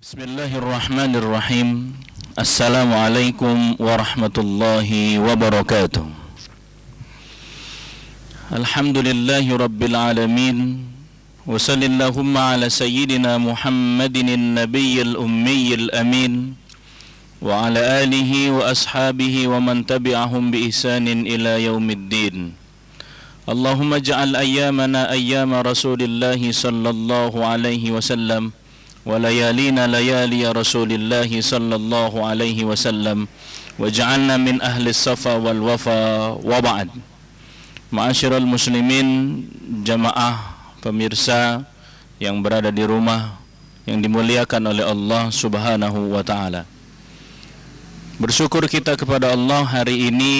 Bismillahirrahmanirrahim. Assalamualaikum warahmatullahi wabarakatuh. Alhamdulillahi rabbil alamin. Wa sallallahumma ala sayyidina Muhammadin nabiyyil ummiyil amin. Wa ala alihi wa ashabihi wa man tabi'ahum bi ihsanin ila yaumiddin. Allahumma ja'al ayyamana ayyama Rasulillahi sallallahu alaihi wasallam wa layalina layali Rasulillahi sallallahu alaihi wasallam waj'alna min ahli safa wal wafa wa ba'd. Ma'asyiral muslimin, jamaah pemirsa yang berada di rumah yang dimuliakan oleh Allah Subhanahu wa taala. Bersyukur kita kepada Allah, hari ini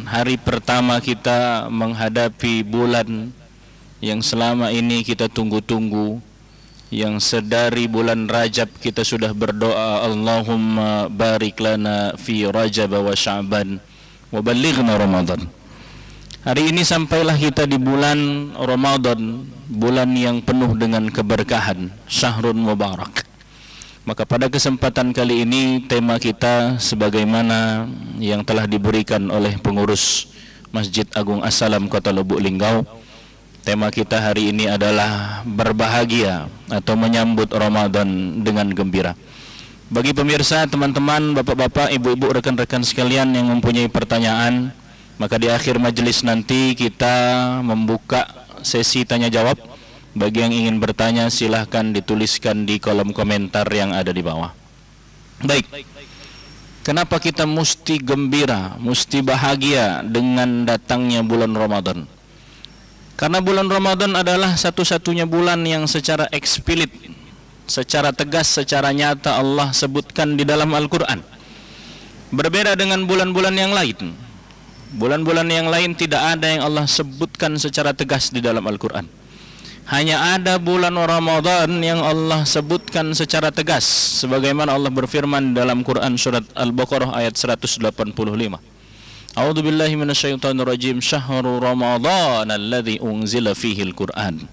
hari pertama kita menghadapi bulan yang selama ini kita tunggu-tunggu, yang sedari bulan Rajab kita sudah berdoa, Allahumma barik lana fi Rajab wa Sya'ban wa ballighna Ramadan. Hari ini sampailah kita di bulan Ramadan, bulan yang penuh dengan keberkahan, syahrun mubarak. Maka pada kesempatan kali ini tema kita sebagaimana yang telah diberikan oleh pengurus Masjid Agung As-Salam Kota Lubuk Linggau. Tema kita hari ini adalah berbahagia atau menyambut Ramadan dengan gembira. Bagi pemirsa, teman-teman, bapak-bapak, ibu-ibu, rekan-rekan sekalian yang mempunyai pertanyaan, maka di akhir majelis nanti kita membuka sesi tanya jawab. Bagi yang ingin bertanya silahkan dituliskan di kolom komentar yang ada di bawah. Baik, kenapa kita mesti gembira, mesti bahagia dengan datangnya bulan Ramadan? Karena bulan Ramadan adalah satu-satunya bulan yang secara eksplisit, secara tegas, secara nyata Allah sebutkan di dalam Al-Quran. Berbeda dengan bulan-bulan yang lain. Bulan-bulan yang lain tidak ada yang Allah sebutkan secara tegas di dalam Al-Quran. Hanya ada bulan Ramadan yang Allah sebutkan secara tegas, sebagaimana Allah berfirman dalam Quran surat Al-Baqarah ayat 185. A'udzu billahi minasyaitonir rajim. Syahrul Ramadhan alladzi unzila fihi al-Qur'an.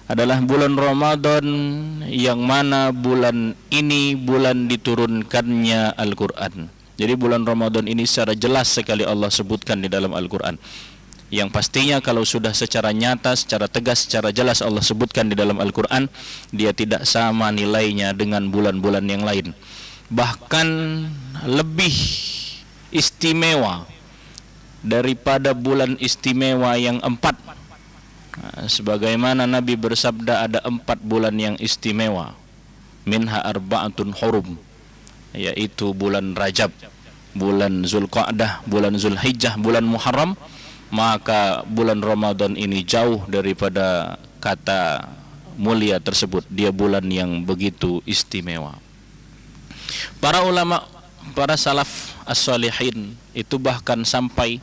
Adalah bulan Ramadan yang mana bulan ini bulan diturunkannya Al-Qur'an. Jadi bulan Ramadan ini secara jelas sekali Allah sebutkan di dalam Al-Qur'an. Yang pastinya kalau sudah secara nyata, secara tegas, secara jelas Allah sebutkan di dalam Al-Qur'an, dia tidak sama nilainya dengan bulan-bulan yang lain. Bahkan lebih istimewa daripada bulan istimewa yang 4. Sebagaimana Nabi bersabda ada 4 bulan yang istimewa. Minha arba'atun hurum, yaitu bulan Rajab, bulan Zulqa'dah, bulan Zulhijjah, bulan Muharram. Maka bulan Ramadan ini jauh daripada kata mulia tersebut. Dia bulan yang begitu istimewa. Para ulama, para salaf as-salihin itu bahkan sampai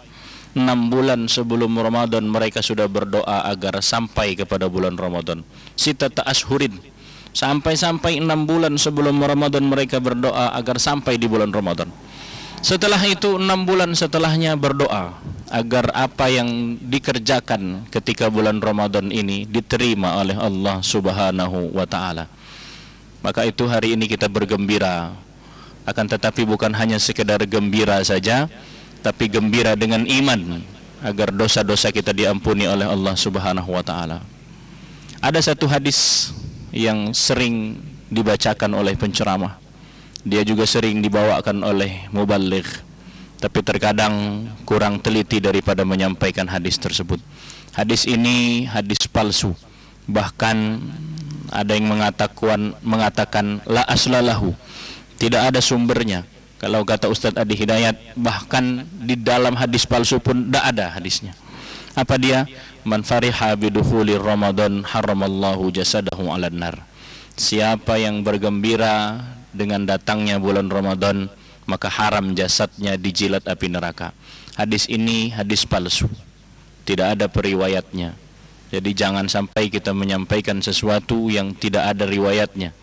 6 bulan sebelum Ramadan mereka sudah berdoa agar sampai kepada bulan Ramadan. Sitata ashhurin, sampai 6 bulan sebelum Ramadan mereka berdoa agar sampai di bulan Ramadan. Setelah itu 6 bulan setelahnya berdoa agar apa yang dikerjakan ketika bulan Ramadan ini diterima oleh Allah Subhanahu wa taala. Maka itu hari ini kita bergembira. Akan tetapi bukan hanya sekedar gembira saja, tapi gembira dengan iman agar dosa-dosa kita diampuni oleh Allah Subhanahu wa taala. Ada satu hadis yang sering dibacakan oleh penceramah. Dia juga sering dibawakan oleh muballigh, tapi terkadang kurang teliti daripada menyampaikan hadis tersebut. Hadis ini hadis palsu. Bahkan ada yang mengatakan la aslalahu, tidak ada sumbernya. Kalau kata Ustadz Adi Hidayat, bahkan di dalam hadis palsu pun tidak ada hadisnya. Apa dia? Man fariha bidukhuli Ramadan haramallahu jasadahu 'alan nar. Siapa yang bergembira dengan datangnya bulan Ramadan, maka haram jasadnya dijilat api neraka. Hadis ini hadis palsu, tidak ada periwayatnya. Jadi jangan sampai kita menyampaikan sesuatu yang tidak ada riwayatnya.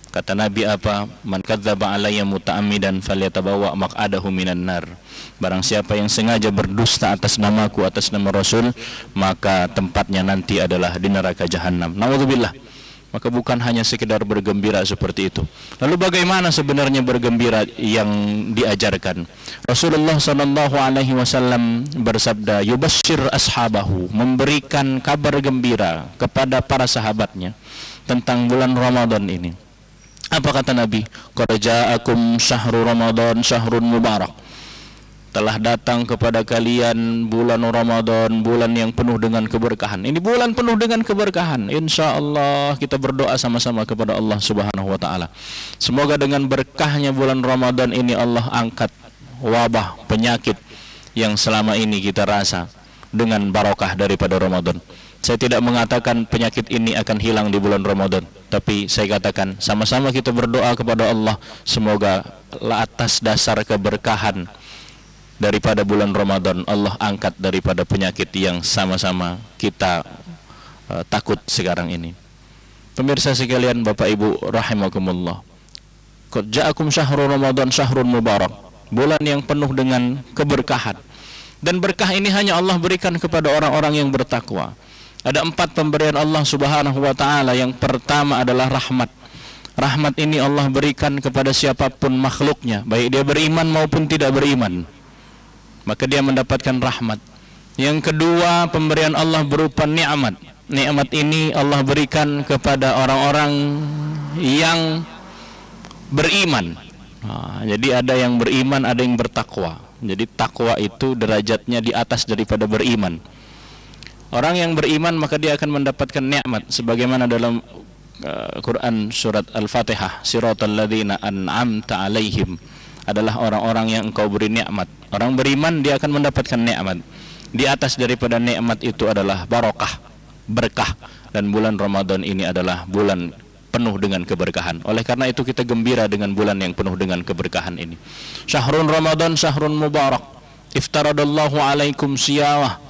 Kata Nabi apa? Man kadzdzaba alayya muta'ammidan falyatabawa maq'adahu minan nar. Barang siapa yang sengaja berdusta atas namaku, atas nama Rasul, maka tempatnya nanti adalah di neraka jahanam. Naudzubillah. Maka bukan hanya sekedar bergembira seperti itu. Lalu bagaimana sebenarnya bergembira yang diajarkan? Rasulullah SAW bersabda, yubasyir ashabahu, memberikan kabar gembira kepada para sahabatnya tentang bulan Ramadan ini. Apa kata Nabi? Qad ja'akum syahrul Ramadan syahrun mubarak. Telah datang kepada kalian bulan Ramadan, bulan yang penuh dengan keberkahan. Ini bulan penuh dengan keberkahan. Insya Allah kita berdoa sama-sama kepada Allah Subhanahu wa Ta'ala. Semoga dengan berkahnya bulan Ramadan ini Allah angkat wabah penyakit yang selama ini kita rasa dengan barokah daripada Ramadan. Saya tidak mengatakan penyakit ini akan hilang di bulan Ramadan, tapi saya katakan sama-sama kita berdoa kepada Allah, semoga atas dasar keberkahan daripada bulan Ramadan Allah angkat daripada penyakit yang sama-sama kita takut sekarang ini. Pemirsa sekalian, Bapak Ibu rahimakumullah, qad ja'akum syahrul Ramadan syahrun mubarak, bulan yang penuh dengan keberkahan. Dan berkah ini hanya Allah berikan kepada orang-orang yang bertakwa. Ada 4 pemberian Allah Subhanahu wa Ta'ala. Yang pertama adalah rahmat. Rahmat ini Allah berikan kepada siapapun makhluknya, baik dia beriman maupun tidak beriman, maka dia mendapatkan rahmat. Yang kedua, pemberian Allah berupa nikmat. Nikmat ini Allah berikan kepada orang-orang yang beriman. Jadi ada yang beriman, ada yang bertakwa. Jadi takwa itu derajatnya di atas daripada beriman. Orang yang beriman maka dia akan mendapatkan nikmat, sebagaimana dalam Quran surat Al-Fatihah, siratal ladzina an'amta alaihim, adalah orang-orang yang engkau beri nikmat. Orang beriman dia akan mendapatkan nikmat. Di atas daripada nikmat itu adalah barokah, berkah. Dan bulan Ramadan ini adalah bulan penuh dengan keberkahan. Oleh karena itu kita gembira dengan bulan yang penuh dengan keberkahan ini. Syahrun Ramadan syahrun mubarak, iftaradallahu alaikum siyawah,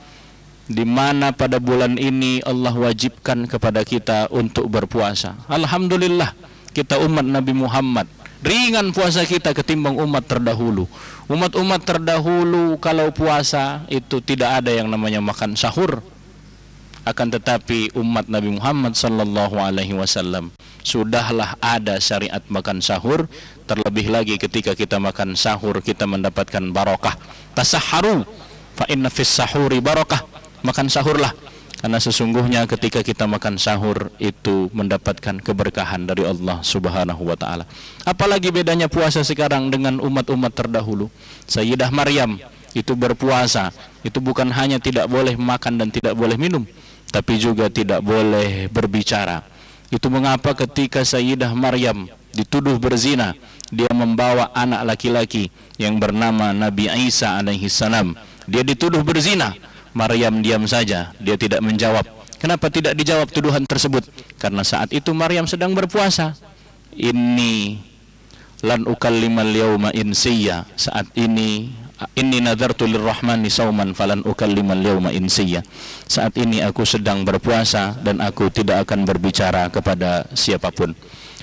di mana pada bulan ini Allah wajibkan kepada kita untuk berpuasa. Alhamdulillah, kita umat Nabi Muhammad ringan puasa kita ketimbang umat terdahulu. Umat-umat terdahulu kalau puasa itu tidak ada yang namanya makan sahur. Akan tetapi umat Nabi Muhammad sallallahu alaihi wasallam sudahlah ada syariat makan sahur. Terlebih lagi ketika kita makan sahur kita mendapatkan barokah. Tasahharu fa inna fis sahuri barokah. Makan sahurlah, karena sesungguhnya ketika kita makan sahur itu mendapatkan keberkahan dari Allah Subhanahu wa Ta'ala. Apalagi bedanya puasa sekarang dengan umat-umat terdahulu. Sayyidah Maryam itu berpuasa, itu bukan hanya tidak boleh makan dan tidak boleh minum, tapi juga tidak boleh berbicara. Itu mengapa ketika Sayyidah Maryam dituduh berzina, dia membawa anak laki-laki yang bernama Nabi Isa alaihi salam. Dia dituduh berzina, Maryam diam saja, dia tidak menjawab. Kenapa tidak dijawab tuduhan tersebut? Karena saat itu Maryam sedang berpuasa. Inni lan ukallimal yauma insiya. Saat ini inni nadartu lirrahmani sauman falan ukallimal yauma insiya. Saat ini aku sedang berpuasa dan aku tidak akan berbicara kepada siapapun.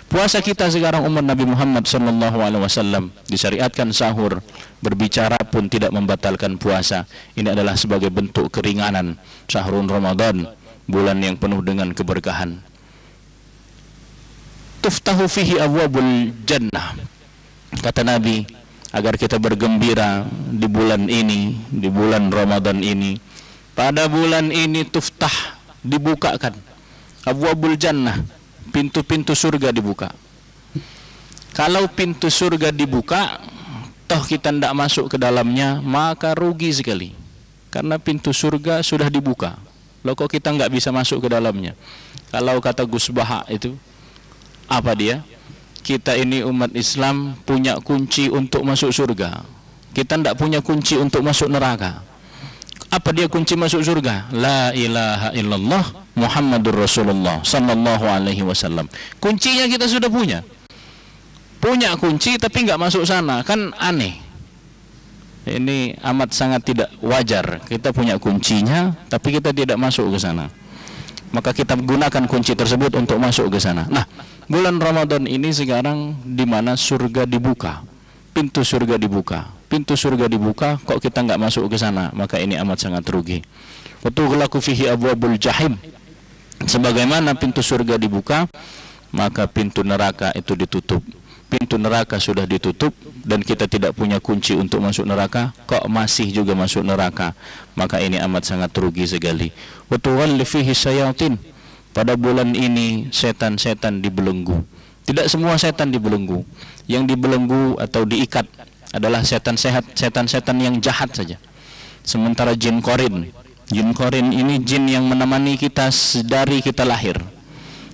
Puasa kita sekarang umat Nabi Muhammad SAW disyariatkan sahur, berbicara pun tidak membatalkan puasa. Ini adalah sebagai bentuk keringanan syahrul Ramadan, bulan yang penuh dengan keberkahan. Tuftahu fihi abwabul jannah, kata Nabi, agar kita bergembira di bulan ini, di bulan Ramadan ini. Pada bulan ini tuftah, dibukakan abwabul jannah, pintu-pintu surga dibuka. Kalau pintu surga dibuka, toh kita tidak masuk ke dalamnya, maka rugi sekali. Karena pintu surga sudah dibuka. Loh kok kita nggak bisa masuk ke dalamnya? Kalau kata Gus Baha itu, apa dia? Kita ini umat Islam punya kunci untuk masuk surga. Kita tidak punya kunci untuk masuk neraka. Apa dia kunci masuk surga? La ilaha illallah Muhammadur Rasulullah sallallahu alaihi wasallam. Kuncinya kita sudah punya. Punya kunci tapi nggak masuk sana, kan aneh. Ini amat sangat tidak wajar. Kita punya kuncinya tapi kita tidak masuk ke sana. Maka kita gunakan kunci tersebut untuk masuk ke sana. Nah, bulan Ramadan ini sekarang di mana surga dibuka. Pintu surga dibuka. Pintu surga dibuka, kok kita nggak masuk ke sana? Maka ini amat sangat rugi. Wa tughlaqu fihi abwabul jahim. Sebagaimana pintu surga dibuka, maka pintu neraka itu ditutup. Pintu neraka sudah ditutup dan kita tidak punya kunci untuk masuk neraka, kok masih juga masuk neraka, maka ini amat sangat rugi sekali. Wa tuwalli fihi syayatin. Pada bulan ini setan-setan dibelenggu. Tidak semua setan dibelenggu. Yang dibelenggu atau diikat adalah setan-setan yang jahat saja. Sementara jin korin ini jin yang menemani kita dari kita lahir.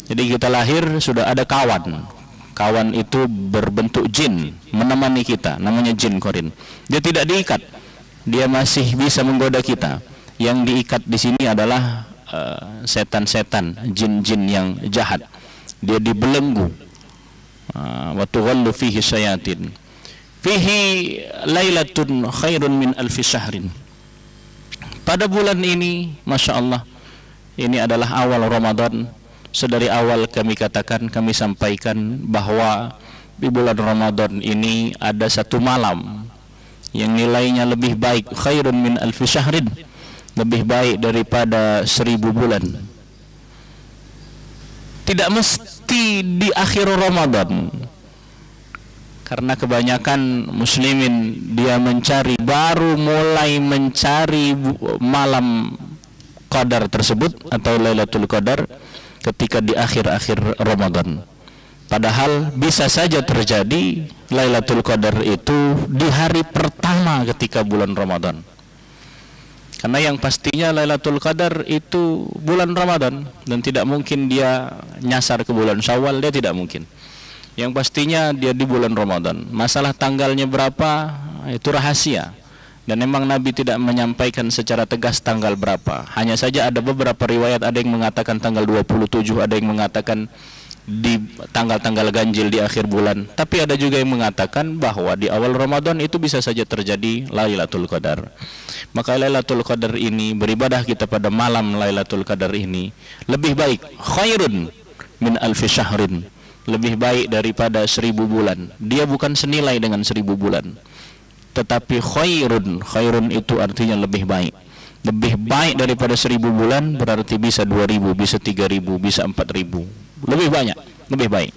Jadi kita lahir sudah ada kawan. Kawan itu berbentuk jin menemani kita, namanya jin korin. Dia tidak diikat, dia masih bisa menggoda kita. Yang diikat di sini adalah setan-setan, jin-jin yang jahat. Dia dibelenggu. Wa tughallu fihi syayatin. Fihi lailatun khairun min alfi syahrin. Pada bulan ini, Masya Allah, ini adalah awal Ramadan. Sedari awal kami katakan, kami sampaikan bahwa di bulan Ramadan ini ada satu malam yang nilainya lebih baik, khairun min alfi syahrin, lebih baik daripada 1000 bulan. Tidak mesti di akhir Ramadan, karena kebanyakan muslimin dia baru mulai mencari malam Qadar tersebut atau Lailatul Qadar ketika di akhir-akhir Ramadan. Padahal bisa saja terjadi Lailatul Qadar itu di hari pertama ketika bulan Ramadan. Karena yang pastinya Lailatul Qadar itu bulan Ramadan, dan tidak mungkin dia nyasar ke bulan Syawal, dia tidak mungkin. Yang pastinya dia di bulan Ramadan. Masalah tanggalnya berapa itu rahasia. Dan memang Nabi tidak menyampaikan secara tegas tanggal berapa. Hanya saja ada beberapa riwayat, ada yang mengatakan tanggal 27, ada yang mengatakan di tanggal-tanggal ganjil di akhir bulan. Tapi ada juga yang mengatakan bahwa di awal Ramadan itu bisa saja terjadi Lailatul Qadar. Maka Lailatul Qadar ini, beribadah kita pada malam Lailatul Qadar ini lebih baik, khairun min alfi syahrin, lebih baik daripada 1000 bulan. Dia bukan senilai dengan 1000 bulan, tetapi khairun itu artinya lebih baik. Lebih baik daripada 1000 bulan berarti bisa 2000, bisa 3000, bisa 4000. Lebih banyak, lebih baik.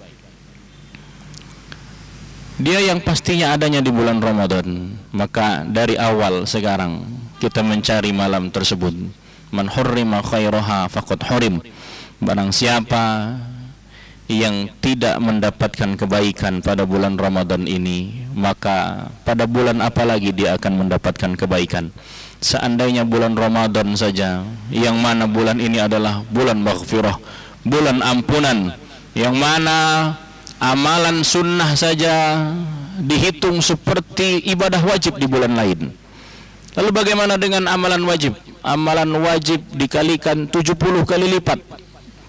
Dia yang pastinya adanya di bulan Ramadan. Maka dari awal sekarang kita mencari malam tersebut. Man hurrima khairaha faqad hurim. Barang siapa yang tidak mendapatkan kebaikan pada bulan Ramadan ini, maka pada bulan apa lagi dia akan mendapatkan kebaikan? Seandainya bulan Ramadan saja, yang mana bulan ini adalah bulan maghfirah, bulan ampunan, yang mana amalan sunnah saja dihitung seperti ibadah wajib di bulan lain. Lalu bagaimana dengan amalan wajib? Amalan wajib dikalikan 70 kali lipat.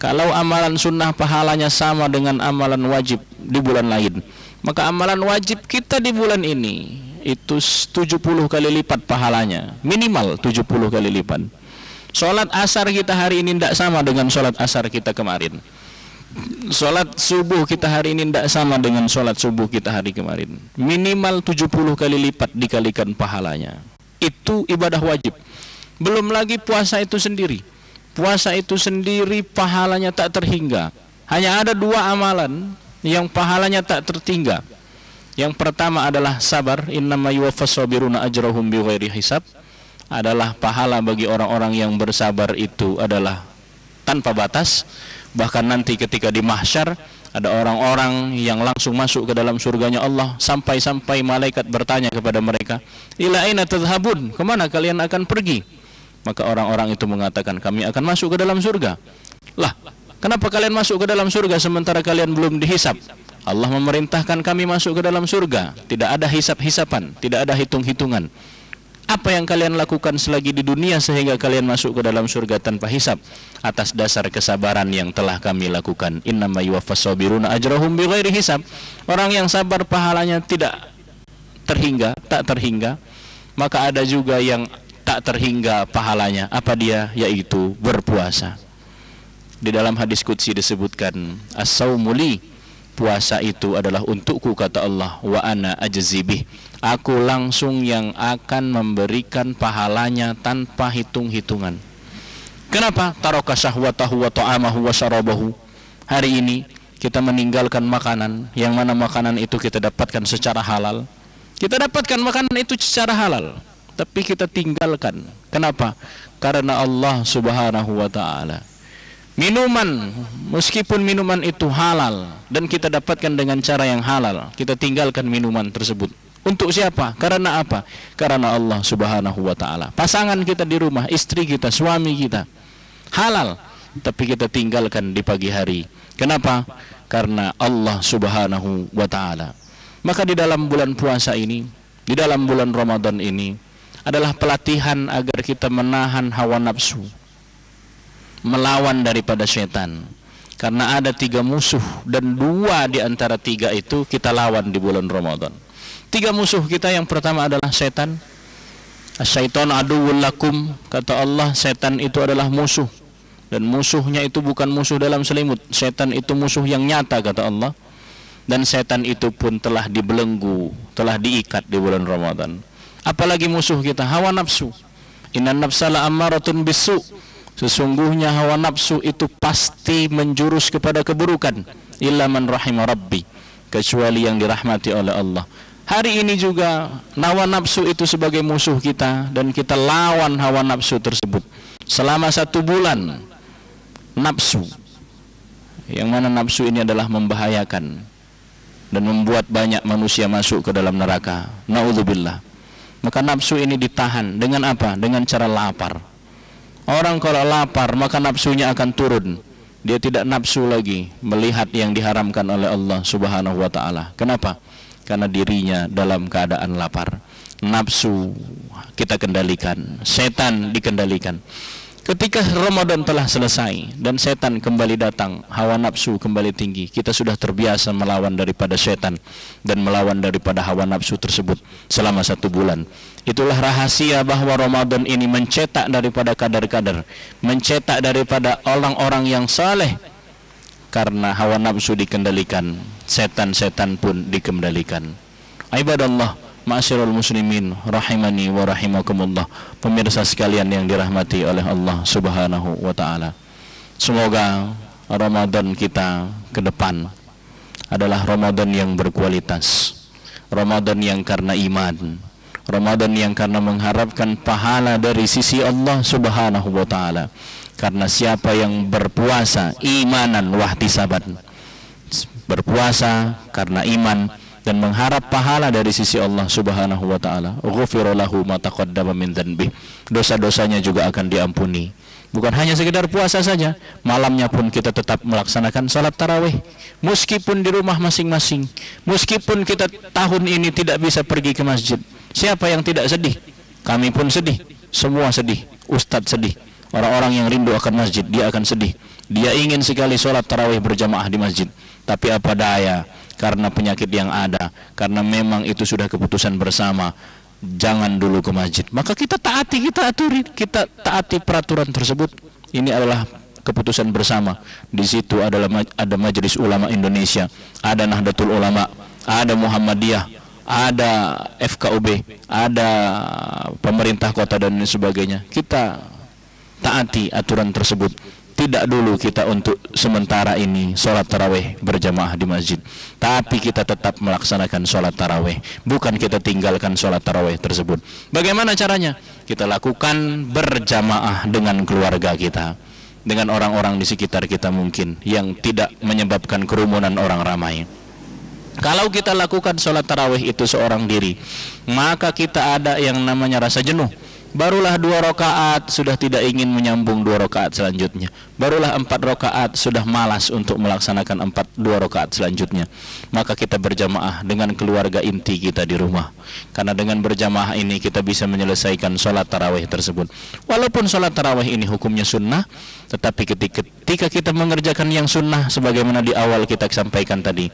Kalau amalan sunnah pahalanya sama dengan amalan wajib di bulan lain, maka amalan wajib kita di bulan ini itu 70 kali lipat pahalanya, minimal 70 kali lipat. Sholat asar kita hari ini tidak sama dengan sholat asar kita kemarin. Sholat subuh kita hari ini tidak sama dengan sholat subuh kita hari kemarin. Minimal 70 kali lipat dikalikan pahalanya. Itu ibadah wajib. Belum lagi puasa itu sendiri. Puasa itu sendiri pahalanya tak terhingga. Hanya ada 2 amalan yang pahalanya tak tertinggal. Yang pertama adalah sabar, innama yuwaffas sabiruna ajrahum bighairi hisab. Adalah pahala bagi orang-orang yang bersabar itu adalah tanpa batas. Bahkan nanti ketika di mahsyar ada orang-orang yang langsung masuk ke dalam surganya Allah, sampai-sampai malaikat bertanya kepada mereka, ila aina tadhhabun, kemana kalian akan pergi? Maka orang-orang itu mengatakan, kami akan masuk ke dalam surga. Lah, kenapa kalian masuk ke dalam surga sementara kalian belum dihisap? Allah memerintahkan kami masuk ke dalam surga. Tidak ada hisap-hisapan, tidak ada hitung-hitungan. Apa yang kalian lakukan selagi di dunia sehingga kalian masuk ke dalam surga tanpa hisap? Atas dasar kesabaran yang telah kami lakukan. Innama yuwaffas sabiruna ajrahum bighairi hisab. Orang yang sabar pahalanya tidak terhingga, tak terhingga. Maka ada juga yang tak terhingga pahalanya. Apa dia? Yaitu berpuasa. Di dalam hadis qudsi disebutkan, as-saumu li, puasa itu adalah untukku, kata Allah, wa ana ajzibih, aku langsung yang akan memberikan pahalanya tanpa hitung-hitungan. Kenapa? Taraka syahwatahu wa ta'amahu wa syarabahu. Hari ini kita meninggalkan makanan, yang mana makanan itu kita dapatkan secara halal. Kita dapatkan makanan itu secara halal, tapi kita tinggalkan. Kenapa? Karena Allah Subhanahu wa ta'ala. Minuman, meskipun minuman itu halal dan kita dapatkan dengan cara yang halal, kita tinggalkan minuman tersebut. Untuk siapa? Karena apa? Karena Allah Subhanahu wa ta'ala. Pasangan kita di rumah, istri kita, suami kita, halal, tapi kita tinggalkan di pagi hari. Kenapa? Karena Allah Subhanahu wa ta'ala. Maka di dalam bulan puasa ini, di dalam bulan Ramadan ini adalah pelatihan agar kita menahan hawa nafsu, melawan daripada setan. Karena ada 3 musuh, dan 2 di antara 3 itu kita lawan di bulan Ramadan. 3 musuh kita, yang pertama adalah setan. Asyaiton aduwwul lakum, kata Allah, setan itu adalah musuh. Dan musuhnya itu bukan musuh dalam selimut. Setan itu musuh yang nyata, kata Allah. Dan setan itu pun telah dibelenggu, telah diikat di bulan Ramadan. Apalagi musuh kita, hawa nafsu. Innan nafsa la'ammaratun bisu. Sesungguhnya hawa nafsu itu pasti menjurus kepada keburukan. Illa man rahima rabbi, kecuali yang dirahmati oleh Allah. Hari ini juga hawa nafsu itu sebagai musuh kita, dan kita lawan hawa nafsu tersebut selama 1 bulan. Nafsu, yang mana nafsu ini adalah membahayakan dan membuat banyak manusia masuk ke dalam neraka. Na'udzubillah. Maka nafsu ini ditahan dengan apa? Dengan cara lapar. Orang kalau lapar, maka nafsunya akan turun. Dia tidak nafsu lagi melihat yang diharamkan oleh Allah Subhanahu wa ta'ala. Kenapa? Karena dirinya dalam keadaan lapar. Nafsu kita kendalikan, setan dikendalikan. Ketika Ramadan telah selesai dan setan kembali datang, hawa nafsu kembali tinggi, kita sudah terbiasa melawan daripada setan dan melawan daripada hawa nafsu tersebut selama 1 bulan. Itulah rahasia bahwa Ramadan ini mencetak daripada kadar-kadar, mencetak daripada orang-orang yang saleh. Karena hawa nafsu dikendalikan, setan-setan pun dikendalikan. Ibadallah, ma'asyiral muslimin rahimani wa rahimakumullah, pemirsa sekalian yang dirahmati oleh Allah Subhanahu wa ta'ala. Semoga Ramadan kita ke depan adalah Ramadan yang berkualitas, Ramadan yang karena iman, Ramadan yang karena mengharapkan pahala dari sisi Allah Subhanahu wa ta'ala. Karena siapa yang berpuasa imanan wahtisaban, berpuasa karena iman dan mengharap pahala dari sisi Allah Subhanahu wa ta'ala, ghufira lahu ma taqaddama min dzanbih, dosa-dosanya juga akan diampuni. Bukan hanya sekedar puasa saja, malamnya pun kita tetap melaksanakan salat tarawih meskipun di rumah masing-masing. Meskipun kita tahun ini tidak bisa pergi ke masjid, siapa yang tidak sedih? Kami pun sedih, semua sedih, ustadz sedih. Orang-orang yang rindu akan masjid, dia akan sedih. Dia ingin sekali sholat tarawih berjamaah di masjid, tapi apa daya, karena penyakit yang ada, karena memang itu sudah keputusan bersama, jangan dulu ke masjid. Maka kita taati, kita aturi, kita taati peraturan tersebut. Ini adalah keputusan bersama. Di situ adalah ada Majelis Ulama Indonesia, ada Nahdlatul Ulama, ada Muhammadiyah, ada FKUB, ada pemerintah kota dan sebagainya. Kita taati aturan tersebut. Tidak dulu kita untuk sementara ini sholat tarawih berjamaah di masjid, tapi kita tetap melaksanakan sholat tarawih, bukan kita tinggalkan sholat tarawih tersebut. Bagaimana caranya? Kita lakukan berjamaah dengan keluarga kita, dengan orang-orang di sekitar kita mungkin, yang tidak menyebabkan kerumunan orang ramai. Kalau kita lakukan sholat tarawih itu seorang diri, maka kita ada yang namanya rasa jenuh. Barulah 2 rakaat sudah tidak ingin menyambung 2 rakaat selanjutnya. Barulah 4 rakaat sudah malas untuk melaksanakan 2 rakaat selanjutnya. Maka kita berjamaah dengan keluarga inti kita di rumah. Karena dengan berjamaah ini kita bisa menyelesaikan sholat tarawih tersebut. Walaupun sholat tarawih ini hukumnya sunnah, tetapi ketika kita mengerjakan yang sunnah, sebagaimana di awal kita sampaikan tadi,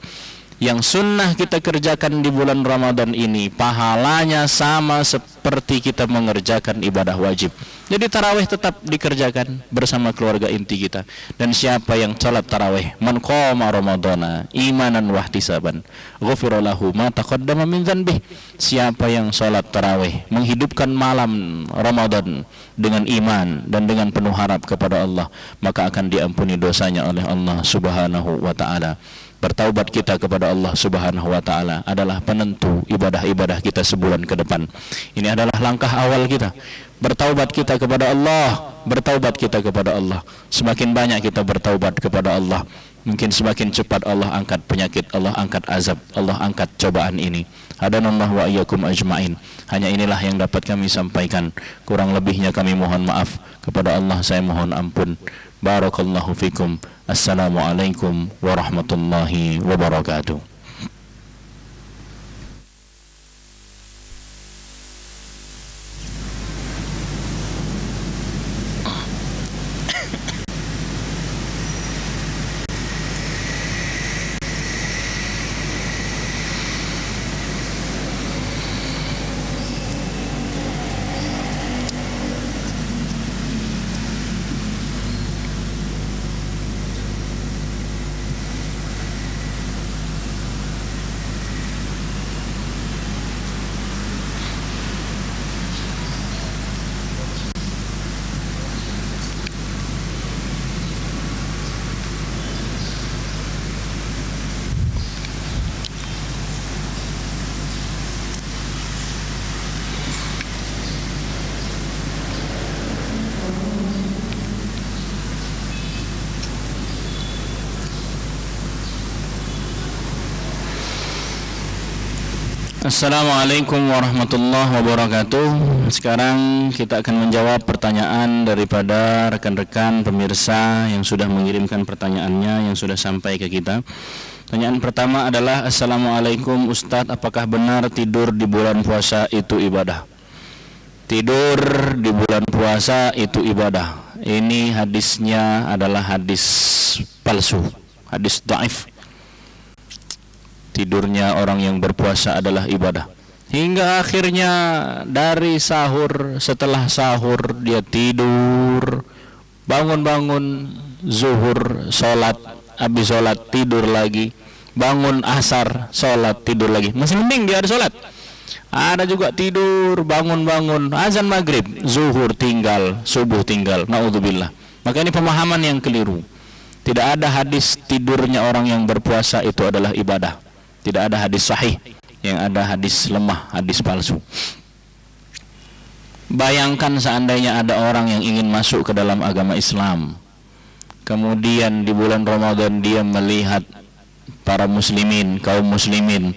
yang sunnah kita kerjakan di bulan Ramadan ini pahalanya sama seperti seperti kita mengerjakan ibadah wajib. Jadi tarawih tetap dikerjakan bersama keluarga inti kita. Dan siapa yang salat tarawih, man qama ramadhana imanan wahtisaban ghufira lahu ma taqaddama min dzanbih. Siapa yang salat tarawih menghidupkan malam Ramadan dengan iman dan dengan penuh harap kepada Allah, maka akan diampuni dosanya oleh Allah Subhanahu wa taala. Bertaubat kita kepada Allah Subhanahu wa taala adalah penentu ibadah-ibadah kita sebulan ke depan. Ini adalah langkah awal kita. Bertaubat kita kepada Allah, bertaubat kita kepada Allah. Semakin banyak kita bertaubat kepada Allah, mungkin semakin cepat Allah angkat penyakit, Allah angkat azab, Allah angkat cobaan ini. Hadanallahu wa iyyakum ajmain. Hanya inilah yang dapat kami sampaikan. Kurang lebihnya kami mohon maaf. Kepada Allah saya mohon ampun. Barakallahu fikum. Assalamualaikum warahmatullahi wabarakatuh. Assalamualaikum warahmatullahi wabarakatuh. Sekarang kita akan menjawab pertanyaan daripada rekan-rekan pemirsa yang sudah mengirimkan pertanyaannya, yang sudah sampai ke kita. Pertanyaan pertama adalah, Assalamualaikum Ustadz, apakah benar tidur di bulan puasa itu ibadah? Tidur di bulan puasa itu ibadah. Ini hadisnya adalah hadis palsu, hadis dhaif. Tidurnya orang yang berpuasa adalah ibadah. Hingga akhirnya dari sahur, setelah sahur dia tidur, bangun-bangun zuhur, sholat, habis sholat tidur lagi, bangun asar, sholat, tidur lagi. Masih mending dia ada sholat. Ada juga tidur, bangun-bangun, azan maghrib, zuhur tinggal, subuh tinggal. Naudzubillah. Maka ini pemahaman yang keliru. Tidak ada hadis tidurnya orang yang berpuasa itu adalah ibadah. Tidak ada hadis sahih, yang ada hadis lemah, hadis palsu. Bayangkan seandainya ada orang yang ingin masuk ke dalam agama Islam, kemudian di bulan Ramadan dia melihat para muslimin, kaum muslimin,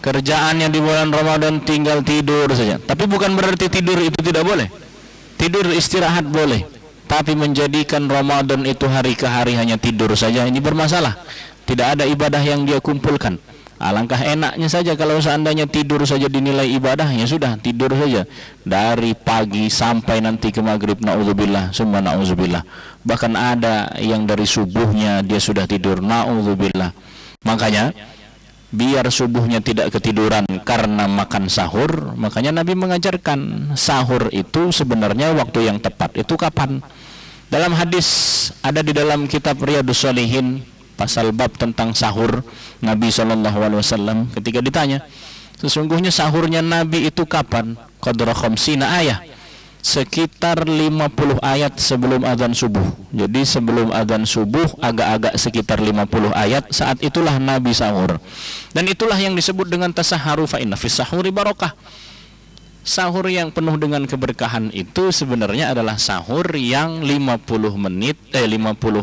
kerjaannya di bulan Ramadan tinggal tidur saja. Tapi bukan berarti tidur itu tidak boleh. Tidur istirahat boleh, tapi menjadikan Ramadan itu hari ke hari hanya tidur saja, ini bermasalah. Tidak ada ibadah yang dia kumpulkan. Alangkah enaknya saja kalau seandainya tidur saja dinilai ibadah, ya sudah tidur saja dari pagi sampai nanti ke maghrib, naudzubillah, summa naudzubillah. Bahkan ada yang dari subuhnya dia sudah tidur, naudzubillah. Makanya biar subuhnya tidak ketiduran karena makan sahur, makanya Nabi mengajarkan sahur itu sebenarnya waktu yang tepat itu kapan? Dalam hadis ada di dalam kitab Riyadhus Shalihin, pasal bab tentang sahur, Nabi SAW ketika ditanya, sesungguhnya sahurnya Nabi itu kapan? Qadra khamsina ayah, sekitar 50 ayat sebelum azan subuh. Jadi sebelum azan subuh agak-agak sekitar 50 ayat, saat itulah Nabi sahur. Dan itulah yang disebut dengan tasaharu, fa inna fis sahuri barakah. Sahur yang penuh dengan keberkahan itu sebenarnya adalah sahur yang 50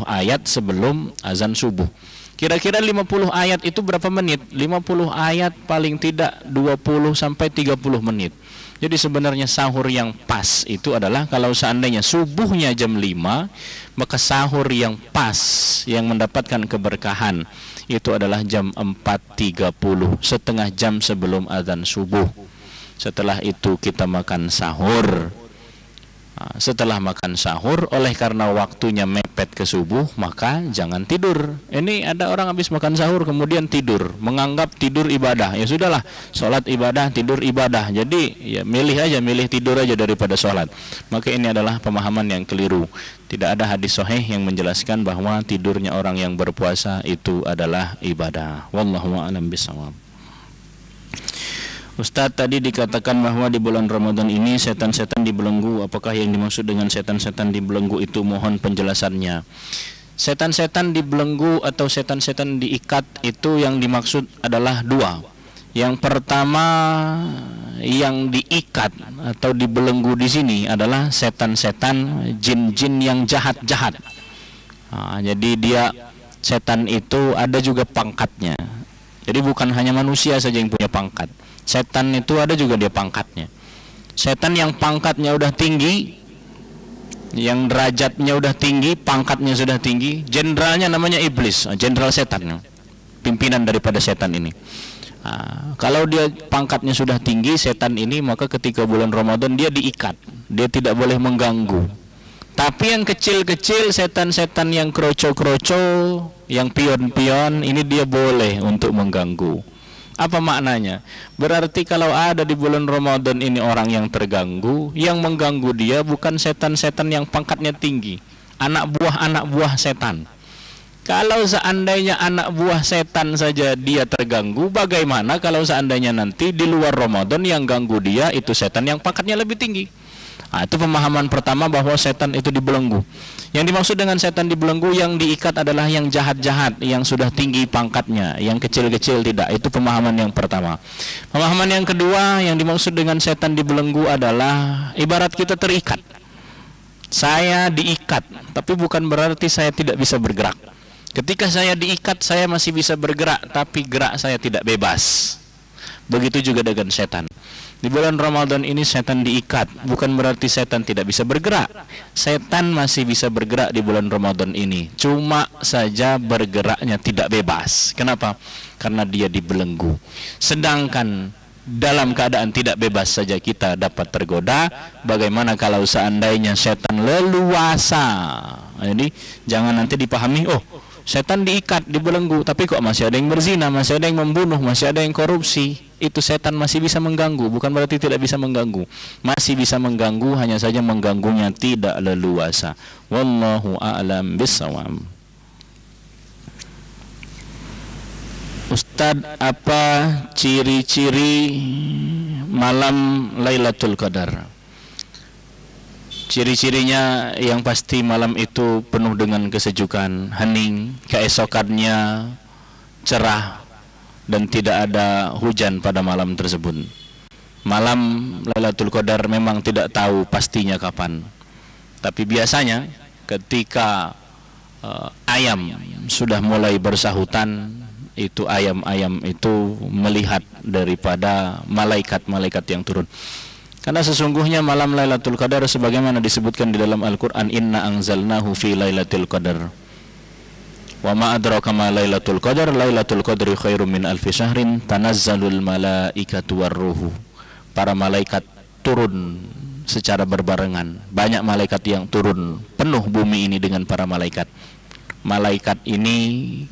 ayat sebelum azan subuh. Kira-kira 50 ayat itu berapa menit? 50 ayat paling tidak 20 sampai 30 menit. Jadi sebenarnya sahur yang pas itu adalah kalau seandainya subuhnya jam 5, maka sahur yang pas yang mendapatkan keberkahan itu adalah jam 4.30, setengah jam sebelum azan subuh. Setelah itu kita makan sahur. Setelah makan sahur, oleh karena waktunya mepet ke subuh, maka jangan tidur. Ini ada orang habis makan sahur kemudian tidur, menganggap tidur ibadah. Ya sudahlah, sholat ibadah, tidur ibadah. Jadi ya milih tidur aja daripada sholat. Maka ini adalah pemahaman yang keliru. Tidak ada hadis sahih yang menjelaskan bahwa tidurnya orang yang berpuasa itu adalah ibadah. Wallahu a'lam bishawab. Ustadz, tadi dikatakan bahwa di bulan Ramadan ini setan-setan dibelenggu. Apakah yang dimaksud dengan setan-setan dibelenggu itu? Mohon penjelasannya. Setan-setan dibelenggu atau setan-setan diikat itu yang dimaksud adalah dua. Yang pertama, yang diikat atau dibelenggu di sini adalah setan-setan, jin-jin yang jahat-jahat. Jadi setan itu ada juga pangkatnya. Jadi bukan hanya manusia saja yang punya pangkat. Setan itu ada juga dia pangkatnya. Setan yang pangkatnya udah tinggi, yang derajatnya udah tinggi, pangkatnya sudah tinggi, jenderalnya namanya iblis, jenderal setan, pimpinan daripada setan ini. Kalau dia pangkatnya sudah tinggi, setan ini, maka ketika bulan Ramadan dia diikat, dia tidak boleh mengganggu. Tapi yang kecil-kecil, setan-setan yang kroco-kroco, yang pion-pion, ini dia boleh untuk mengganggu. Apa maknanya? Berarti kalau ada di bulan Ramadan ini orang yang terganggu, yang mengganggu dia bukan setan-setan yang pangkatnya tinggi, anak buah setan. Kalau seandainya anak buah setan saja dia terganggu, bagaimana kalau seandainya nanti di luar Ramadan yang ganggu dia itu setan yang pangkatnya lebih tinggi? Itu pemahaman pertama bahwa setan itu dibelenggu. Yang dimaksud dengan setan dibelenggu, yang diikat adalah yang jahat-jahat, yang sudah tinggi pangkatnya, yang kecil-kecil tidak. Itu pemahaman yang pertama. Pemahaman yang kedua, yang dimaksud dengan setan dibelenggu adalah ibarat kita terikat. Saya diikat, tapi bukan berarti saya tidak bisa bergerak. Ketika saya diikat, saya masih bisa bergerak, tapi gerak saya tidak bebas. Begitu juga dengan setan. Di bulan Ramadan ini setan diikat, bukan berarti setan tidak bisa bergerak. Setan masih bisa bergerak di bulan Ramadan ini, cuma saja bergeraknya tidak bebas. Kenapa? Karena dia dibelenggu. Sedangkan dalam keadaan tidak bebas saja kita dapat tergoda. Bagaimana kalau seandainya setan leluasa? Jadi jangan nanti dipahami, oh setan diikat, dibelenggu, tapi kok masih ada yang berzina, masih ada yang membunuh, masih ada yang korupsi. Itu setan masih bisa mengganggu, bukan berarti tidak bisa mengganggu. Masih bisa mengganggu, hanya saja mengganggunya tidak leluasa. Wallahu a'lam bishawab. Ustadz, apa ciri-ciri malam Lailatul Qadar? Ciri-cirinya yang pasti malam itu penuh dengan kesejukan, hening, keesokannya cerah, dan tidak ada hujan pada malam tersebut. Malam Lailatul Qadar memang tidak tahu pastinya kapan. Tapi biasanya ketika ayam sudah mulai bersahutan, itu ayam-ayam itu melihat daripada malaikat-malaikat yang turun. Karena sesungguhnya malam Lailatul Qadar sebagaimana disebutkan di dalam Al-Qur'an, inna anzalnahu fi Lailatul Qadar. Wa ma adraka ma Lailatul Qadar, Lailatul Qadri khairum min alfi syahrin, tanazzalul malaikatu warruhu. Para malaikat turun secara berbarengan. Banyak malaikat yang turun, penuh bumi ini dengan para malaikat. Malaikat ini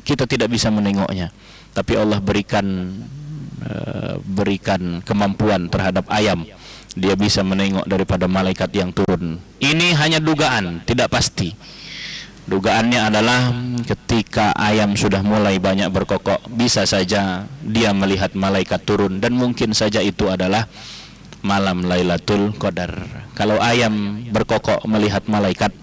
kita tidak bisa menengoknya, tapi Allah berikan kemampuan terhadap ayam. Dia bisa menengok daripada malaikat yang turun. Ini hanya dugaan, tidak pasti. Dugaannya adalah ketika ayam sudah mulai banyak berkokok, bisa saja dia melihat malaikat turun, dan mungkin saja itu adalah malam Lailatul Qadar. Kalau ayam berkokok melihat malaikat,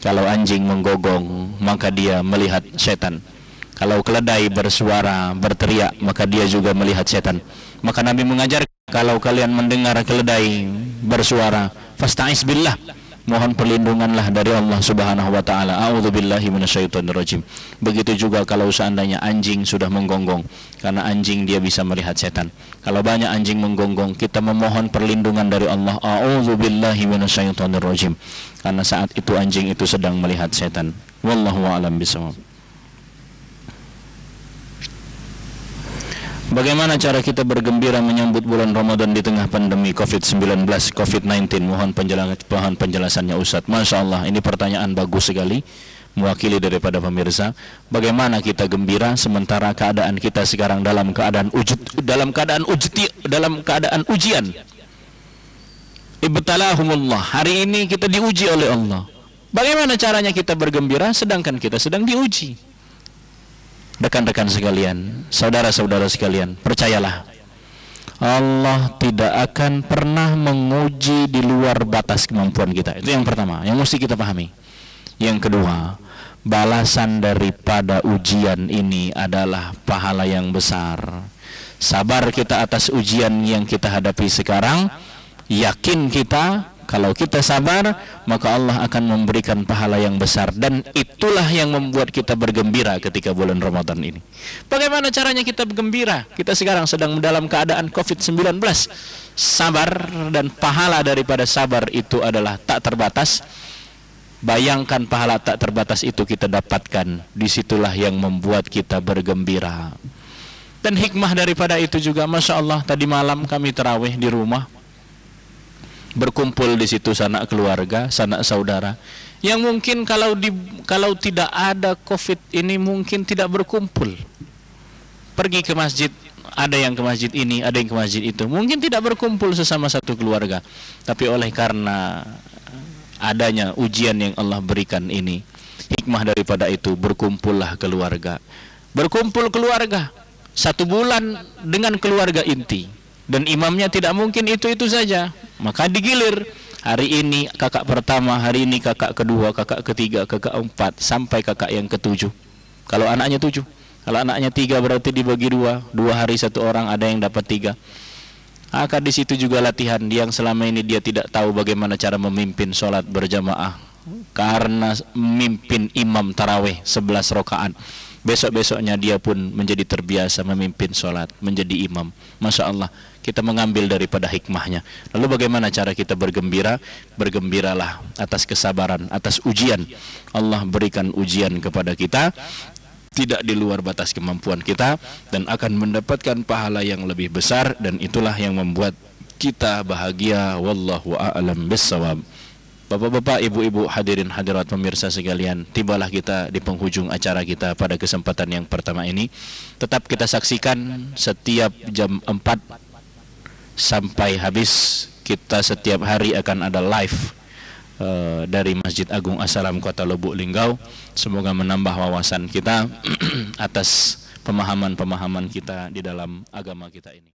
kalau anjing menggonggong maka dia melihat setan. Kalau keledai bersuara, berteriak, maka dia juga melihat setan. Maka Nabi mengajar, kalau kalian mendengar keledai bersuara, fasta'iz billah, mohon perlindunganlah dari Allah Subhanahu wa taala. A'udzubillahi minasyaitonirrajim. Begitu juga kalau seandainya anjing sudah menggonggong, karena anjing dia bisa melihat setan. Kalau banyak anjing menggonggong, kita memohon perlindungan dari Allah. A'udzubillahi minasyaitonirrajim. Karena saat itu anjing itu sedang melihat setan. Wallahu a'lam bishawab. Bagaimana cara kita bergembira menyambut bulan Ramadan di tengah pandemi COVID-19, COVID-19? Mohon penjelasannya Ustaz. Masya Allah, ini pertanyaan bagus sekali, mewakili daripada pemirsa. Bagaimana kita gembira sementara keadaan kita sekarang dalam keadaan ujian. Ibtalahumullah. Hari ini kita diuji oleh Allah. Bagaimana caranya kita bergembira sedangkan kita sedang diuji? Rekan-rekan sekalian, saudara-saudara sekalian, percayalah, Allah tidak akan pernah menguji di luar batas kemampuan kita. Itu yang pertama, yang mesti kita pahami. Yang kedua, balasan daripada ujian ini adalah pahala yang besar. Sabar kita atas ujian yang kita hadapi sekarang. Yakin kita, kalau kita sabar, maka Allah akan memberikan pahala yang besar. Dan itulah yang membuat kita bergembira ketika bulan Ramadan ini. Bagaimana caranya kita bergembira? Kita sekarang sedang dalam keadaan COVID-19. Sabar dan pahala daripada sabar itu adalah tak terbatas. Bayangkan pahala tak terbatas itu kita dapatkan. Disitulah yang membuat kita bergembira. Dan hikmah daripada itu juga, Masya Allah, tadi malam kami tarawih di rumah. Berkumpul di situ sanak keluarga, sanak saudara yang mungkin kalau tidak ada COVID ini mungkin tidak berkumpul. Pergi ke masjid, ada yang ke masjid ini, ada yang ke masjid itu, mungkin tidak berkumpul sesama satu keluarga. Tapi oleh karena adanya ujian yang Allah berikan ini, hikmah daripada itu, berkumpullah keluarga. Berkumpul keluarga 1 bulan dengan keluarga inti. Dan imamnya tidak mungkin itu-itu saja. Maka digilir. Hari ini kakak pertama, hari ini kakak kedua, kakak ketiga, kakak keempat, sampai kakak yang ke-7. Kalau anaknya 7. Kalau anaknya 3 berarti dibagi 2. 2 hari 1 orang, ada yang dapat 3. Maka di situ juga latihan. Yang selama ini dia tidak tahu bagaimana cara memimpin sholat berjamaah. Karena memimpin imam tarawih 11 rakaat. Besok-besoknya dia pun menjadi terbiasa memimpin sholat, menjadi imam. Masya Allah, kita mengambil daripada hikmahnya. Lalu bagaimana cara kita bergembira? Bergembiralah atas kesabaran, atas ujian. Allah berikan ujian kepada kita, tidak di luar batas kemampuan kita, dan akan mendapatkan pahala yang lebih besar. Dan itulah yang membuat kita bahagia. Wallahu a'lam bissawab. Bapak-bapak, ibu-ibu, hadirin hadirat pemirsa sekalian, tibalah kita di penghujung acara kita pada kesempatan yang pertama ini. Tetap kita saksikan setiap jam 4 sampai habis. Kita setiap hari akan ada live dari Masjid Agung As-Salam Kota Lubuk Linggau. Semoga menambah wawasan kita atas pemahaman-pemahaman kita di dalam agama kita ini.